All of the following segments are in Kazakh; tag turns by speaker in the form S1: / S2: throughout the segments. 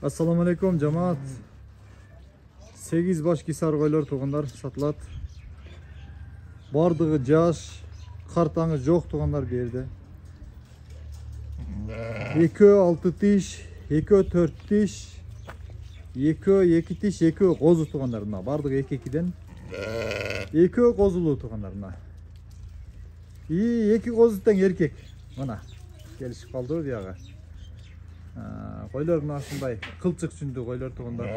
S1: Assalamu alaikum cemaat. 8 baş kisar koylar tuğanlar satılat. Bardığı caş, kartanı жоқ tuğanlar bir yerde. 2-6 tiş, 2-4 tiş, 2 tiş, 2 qozu tuğanlarına. Bardığı 2-2'den 2 qozulu tuğanlarına. İyi 2 qozudan erkek. Mana gelişip kaldı diyaga. Koylar aslında kılçık sündü koylar tuğanlar.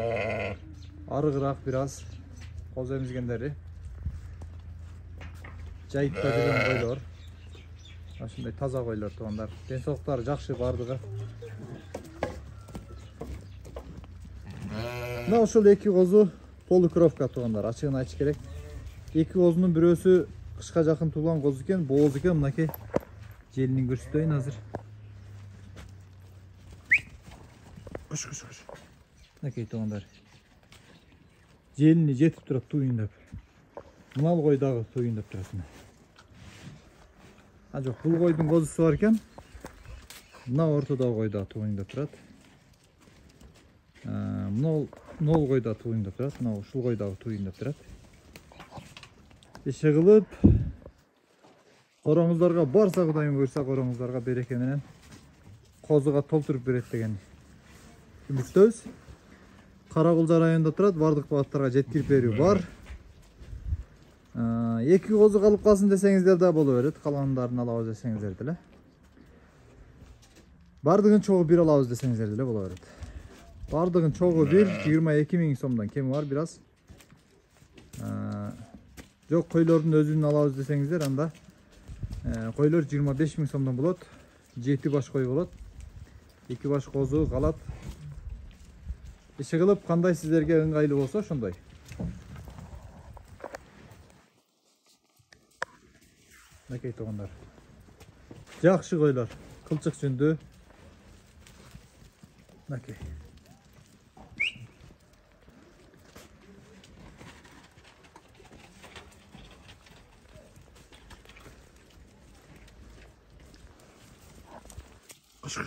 S1: Arıgırak biraz qoz emizgenleri. Jayıpta жүрген koylar. Aşınday taza koylar tuğanlar. Densoqtары жақсы бардығы. Мына ошол 2 qozu полукровка туғандар. Ачыгын айтыш керек. 2 qozunun бирөөсү кышка жакын туулган qoz экен, бооз экен. Мынакей желинин көрсөтөйүн азыр. Кыш. Мынакей туғандар. Желини жетип турат туюндап. Мынал кой дагы туюндап турат. А жок, бул койдун козусу бар экен. Мына ортодогу кой да туюндап турат. Нол кой да туюндап турат. Мына ушул кой дагы туюндап турат. Иши кылып короңуздарга барса Кудайым буйрса короңуздарга береке менен козуга толтуруп берет деген үмүттөбүз. Каракулжа районунда турат, бардык багаттарга жеткирип берүү бар. 2 qozu kalıp kalsın desenizdер de боло берет. Kalanlarını alabız desenizdер деле. Бардыгын чогу bir alabız desenizdер деле боло берет. Бардыгын чогу bir 22 000 сомдон кеми бар biraz. Жок, koyların özünü alabız desenizdер анда koylar 25 000 сомдон болот. 7 baş koy болот. 2 baş qozu kalат. Иши кылып кандай сиздерге ыңгайлуу болсо ошондой. Мынакей туғандар. Жақсы koylar. Кылчык жүндү. Мынакей. Кыш.